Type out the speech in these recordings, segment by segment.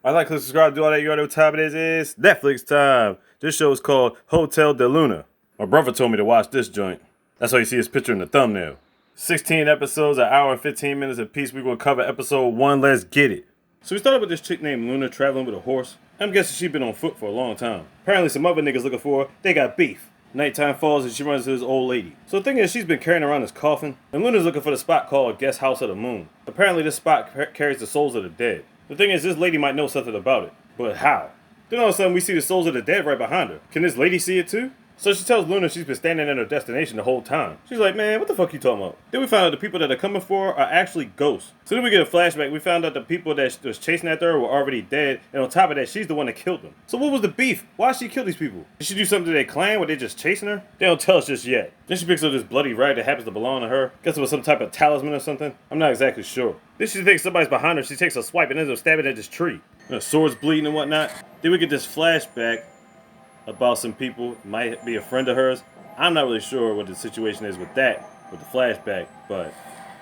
I like, click, subscribe, do all that. You already know what time it is. It's Netflix time. This show is called Hotel de Luna. My brother told me to watch this joint. That's why you see his picture in the thumbnail. 16 episodes, an hour and 15 minutes apiece. We're going to cover episode 1. Let's get it. So we started with this chick named Luna traveling with a horse. I'm guessing she's been on foot for a long time. Apparently some other niggas looking for her. They got beef. Nighttime falls and she runs into this old lady. So the thing is, she's been carrying around this coffin, and Luna's looking for the spot called Guest House of the Moon. Apparently this spot carries the souls of the dead. The thing is, this lady might know something about it, but how? Then all of a sudden we see the souls of the dead right behind her. Can this lady see it too? So she tells Luna she's been standing at her destination the whole time. She's like, man, what the fuck you talking about? Then we found out the people that are coming for her are actually ghosts. So then we get a flashback. We found out the people that was chasing after her were already dead. And on top of that, she's the one that killed them. So what was the beef? Why did she kill these people? Did she do something to their clan? Were they just chasing her? They don't tell us just yet. Then she picks up this bloody rag that happens to belong to her. Guess it was some type of talisman or something. I'm not exactly sure. Then she thinks somebody's behind her. She takes a swipe and ends up stabbing at this tree. And the sword's bleeding and whatnot. Then we get this flashback about some people, might be a friend of hers. I'm not really sure what the situation is with that, with the flashback, but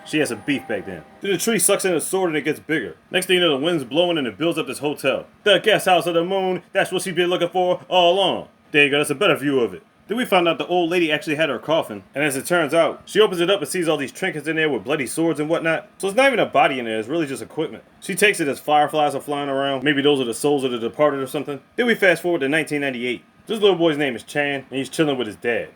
she has some beef back then. Then the tree sucks in the sword and it gets bigger. Next thing you know, the wind's blowing and it builds up this hotel. The Guest House of the Moon, that's what she's been looking for all along. There you go, that's a better view of it. Then we found out the old lady actually had her coffin, and as it turns out, she opens it up and sees all these trinkets in there with bloody swords and whatnot. So it's not even a body in there, it's really just equipment. She takes it as fireflies are flying around. Maybe those are the souls of the departed or something. Then we fast forward to 1998. This little boy's name is Chan, and he's chilling with his dad.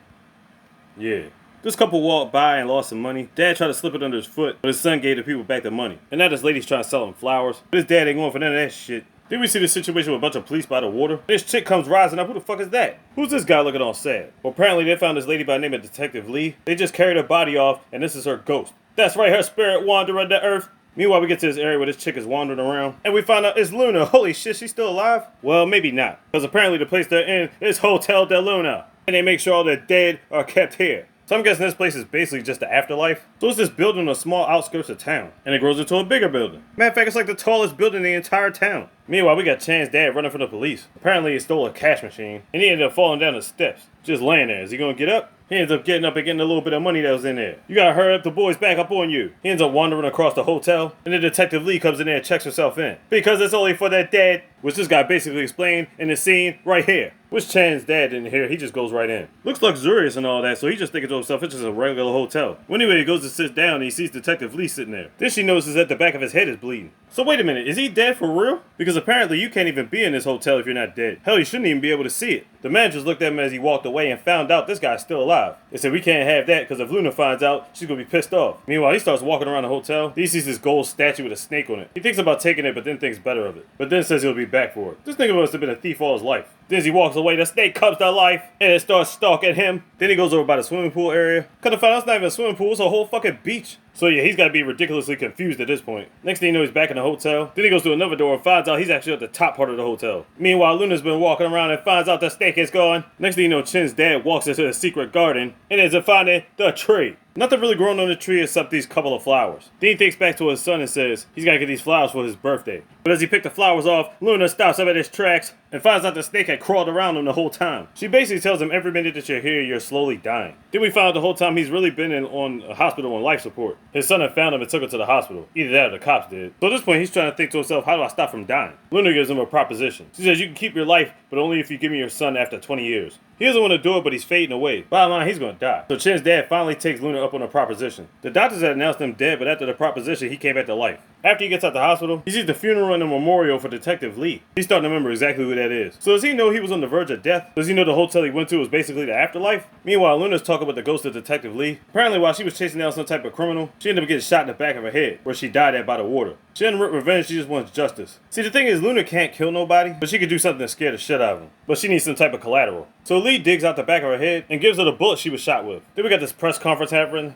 Yeah. This couple walked by and lost some money. Dad tried to slip it under his foot, but his son gave the people back the money. And now this lady's trying to sell him flowers. But his dad ain't going for none of that shit. Then we see the situation with a bunch of police by the water. This chick comes rising up. Who the fuck is that? Who's this guy looking all sad? Well, apparently they found this lady by the name of Detective Lee. They just carried her body off, and this is her ghost. That's right, her spirit wandering the earth. Meanwhile, we get to this area where this chick is wandering around, and we find out it's Luna. Holy shit, she's still alive? Well, maybe not, because apparently the place they're in is Hotel de Luna, and they make sure all the dead are kept here. So I'm guessing this place is basically just the afterlife. So it's this building on the small outskirts of town, and it grows into a bigger building. Matter of fact, it's like the tallest building in the entire town. Meanwhile, we got Chan's dad running from the police. Apparently he stole a cash machine, and he ended up falling down the steps, just laying there. Is he gonna get up? He ends up getting up and getting a little bit of money that was in there. You gotta hurry up, the boy's back up on you. He ends up wandering across the hotel, and then Detective Lee comes in there and checks herself in. Because it's only for the dead, which this guy basically explained in the scene right here. Which Chan's dad didn't hear, he just goes right in. Looks luxurious and all that, so he's just thinking to himself, it's just a regular hotel. Well, anyway, he goes to sit down and he sees Detective Lee sitting there. Then she notices that the back of his head is bleeding. So wait a minute, is he dead for real? Because apparently you can't even be in this hotel if you're not dead. Hell, you shouldn't even be able to see it. The managers looked at him as he walked away and found out this guy's still alive. They said, we can't have that because if Luna finds out, she's gonna be pissed off. Meanwhile, he starts walking around the hotel. He sees this gold statue with a snake on it. He thinks about taking it, but then thinks better of it. But then says he'll be back for it. This nigga must have been a thief all his life. Then as he walks away, the snake comes to life and it starts stalking him. Then he goes over by the swimming pool area. Come to find out it's not even a swimming pool, it's a whole fucking beach. So yeah, he's got to be ridiculously confused at this point. Next thing you know, he's back in the hotel. Then he goes to another door and finds out he's actually at the top part of the hotel. Meanwhile, Luna's been walking around and finds out the snake is gone. Next thing you know, Chin's dad walks into the secret garden and ends up finding the tree. Nothing really growing on the tree except these couple of flowers. Then he thinks back to his son and says he's got to get these flowers for his birthday. But as he picked the flowers off, Luna stops up at his tracks and finds out the snake had crawled around him the whole time. She basically tells him every minute that you're here, you're slowly dying. Then we found out the whole time he's really been on a hospital on life support. His son had found him and took him to the hospital. Either that or the cops did. So at this point, he's trying to think to himself, how do I stop from dying? Luna gives him a proposition. She says, you can keep your life, but only if you give me your son after 20 years. He doesn't want to do it, but he's fading away. Bottom line, he's going to die. So Chin's dad finally takes Luna up on a proposition. The doctors had announced him dead, but after the proposition, he came back to life. After he gets out the hospital, he sees the funeral and the memorial for Detective Lee. He's starting to remember exactly who that is. So does he know he was on the verge of death? Does he know the hotel he went to was basically the afterlife? Meanwhile, Luna's talking with the ghost of Detective Lee. Apparently, while she was chasing down some type of criminal, she ended up getting shot in the back of her head, where she died at by the water. She didn't want revenge, she just wants justice. See, the thing is, Luna can't kill nobody, but she could do something to scare the shit out of him. But she needs some type of collateral. So Lee digs out the back of her head and gives her the bullet she was shot with. Then we got this press conference happening,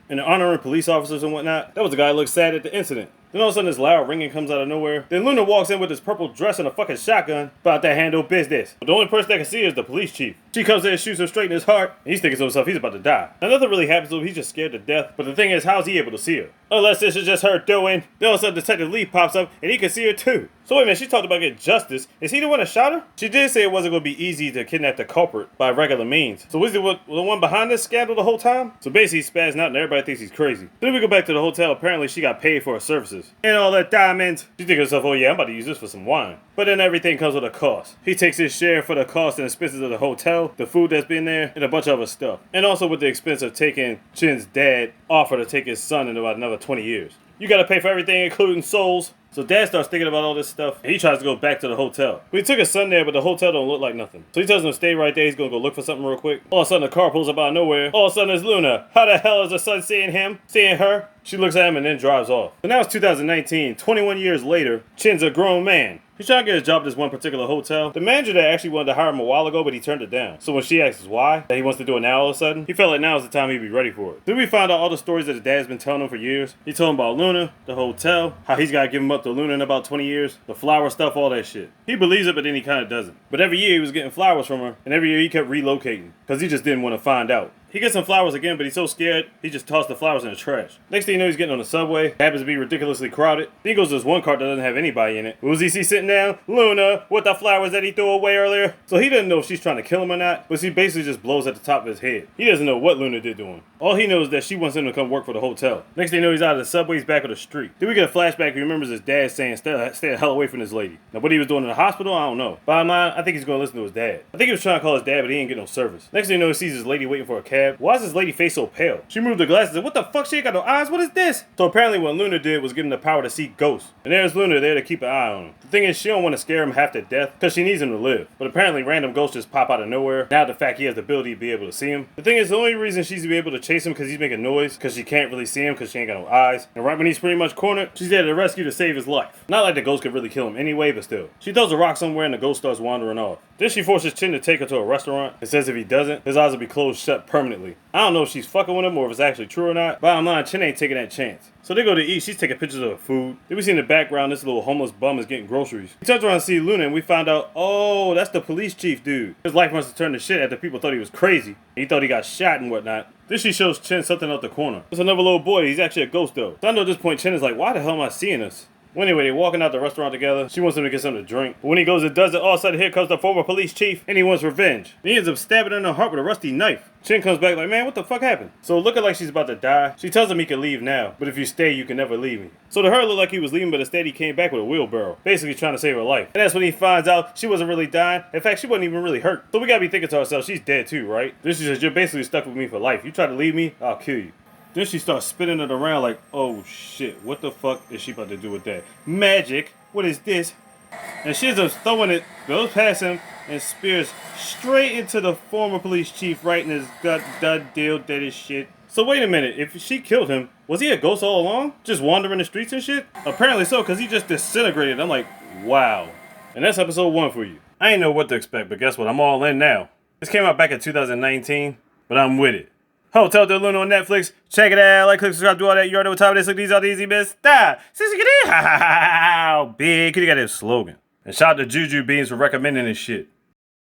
and they're honoring police officers and whatnot. That was the guy who looked sad at the incident. Then all of a sudden this loud ringing comes out of nowhere. Then Luna walks in with this purple dress and a fucking shotgun, about to handle business. But the only person that can see her is the police chief. She comes in and shoots him straight in his heart, and he's thinking to himself he's about to die. Now nothing really happens to him, he's just scared to death. But the thing is, how is he able to see her? Unless this is just her doing. Then all of a sudden Detective Lee pops up and he can see her too. So wait a minute, she talked about getting justice. Is he the one that shot her? She did say it wasn't going to be easy to kidnap the culprit by regular means. So was he the one behind this scandal the whole time? So basically he's spazzing out and everybody thinks he's crazy. Then we go back to the hotel. Apparently she got paid for her services. And all that diamonds. She thinks to herself, oh yeah, I'm about to use this for some wine. But then everything comes with a cost. He takes his share for the cost and expenses of the hotel, the food that's been there, and a bunch of other stuff. And also with the expense of taking Chin's dad offer to take his son in about another 20 years. You gotta pay for everything, including souls. So dad starts thinking about all this stuff, and he tries to go back to the hotel. But he took his son there, but the hotel don't look like nothing. So he tells him to stay right there, he's gonna go look for something real quick. All of a sudden the car pulls up out of nowhere. All of a sudden it's Luna. How the hell is the son seeing him? Seeing her? She looks at him and then drives off. So now it's 2019, 21 years later, Chin's a grown man. He's trying to get a job at this one particular hotel. The manager there actually wanted to hire him a while ago, but he turned it down. So when she asks why, that he wants to do it now all of a sudden, he felt like now is the time he'd be ready for it. Then we found out all the stories that his dad's been telling him for years. He told him about Luna, the hotel, how he's got to give him up to Luna in about 20 years, the flower stuff, all that shit. He believes it, but then he kind of doesn't. But every year he was getting flowers from her, and every year he kept relocating, because he just didn't want to find out. He gets some flowers again, but he's so scared, he just tossed the flowers in the trash. Next thing you know, he's getting on the subway. It happens to be ridiculously crowded. Then he goes to this one cart that doesn't have anybody in it. Who's he see sitting down? Luna, with the flowers that he threw away earlier. So he doesn't know if she's trying to kill him or not, but she basically just blows at the top of his head. He doesn't know what Luna did to him. All he knows is that she wants him to come work for the hotel. Next thing you know, he's out of the subway, he's back on the street. Then we get a flashback. He remembers his dad saying, stay the hell away from this lady. Now, what he was doing in the hospital, I don't know. Bottom line, I think he's going to listen to his dad. I think he was trying to call his dad, but he ain't get no service. Next thing you know, he sees this lady waiting for a cab. Why is this lady face so pale? She moved her glasses and what the fuck, she ain't got no eyes? What is this? So apparently what Luna did was give him the power to see ghosts. And there's Luna there to keep an eye on him. The thing is, she don't want to scare him half to death because she needs him to live. But apparently random ghosts just pop out of nowhere. Now the fact he has the ability to be able to see him. The thing is, the only reason she's to be able to chase him because he's making noise, because she can't really see him because she ain't got no eyes. And right when he's pretty much cornered, she's there to rescue to save his life. Not like the ghost could really kill him anyway, but still. She throws a rock somewhere and the ghost starts wandering off. Then she forces Chin to take her to a restaurant. It says if he doesn't, his eyes will be closed shut permanently. I don't know if she's fucking with him or if it's actually true or not. Bottom line, Chin ain't taking that chance. So they go to eat, she's taking pictures of her food. Then we see in the background this little homeless bum is getting groceries. We turns around and see Luna and we found out, oh, that's the police chief dude. His life must have turned to shit after people thought he was crazy. He thought he got shot and whatnot. Then she shows Chin something out the corner. There's another little boy, he's actually a ghost though. So I know at this point Chin is like, why the hell am I seeing this? Well, anyway, they're walking out the restaurant together. She wants him to get something to drink. But when he goes and does it, all of a sudden here comes the former police chief and he wants revenge. And he ends up stabbing her in the heart with a rusty knife. Chin comes back like, man, what the fuck happened? So looking like she's about to die, she tells him he can leave now, but if you stay, you can never leave me. So to her, it looked like he was leaving, but instead he came back with a wheelbarrow, basically trying to save her life. And that's when he finds out she wasn't really dying. In fact, she wasn't even really hurt. So we gotta be thinking to ourselves, she's dead too, right? This is just, you're basically stuck with me for life. You try to leave me, I'll kill you. Then she starts spinning it around like, oh shit, what the fuck is she about to do with that? Magic, what is this? And she ends up throwing it, goes past him, and spears straight into the former police chief right in his gut, dud, deal, dead as shit. So wait a minute, if she killed him, was he a ghost all along? Just wandering the streets and shit? Apparently so, because he just disintegrated. I'm like, wow. And that's episode 1 for you. I ain't know what to expect, but guess what? I'm all in now. This came out back in 2019, but I'm with it. Hotel Del Luna on Netflix. Check it out. Like, click, subscribe, do all that. You already know what time it is. Look, these are the easy bits. Big. Could have got his slogan. And shout out to Juju Beans for recommending this shit.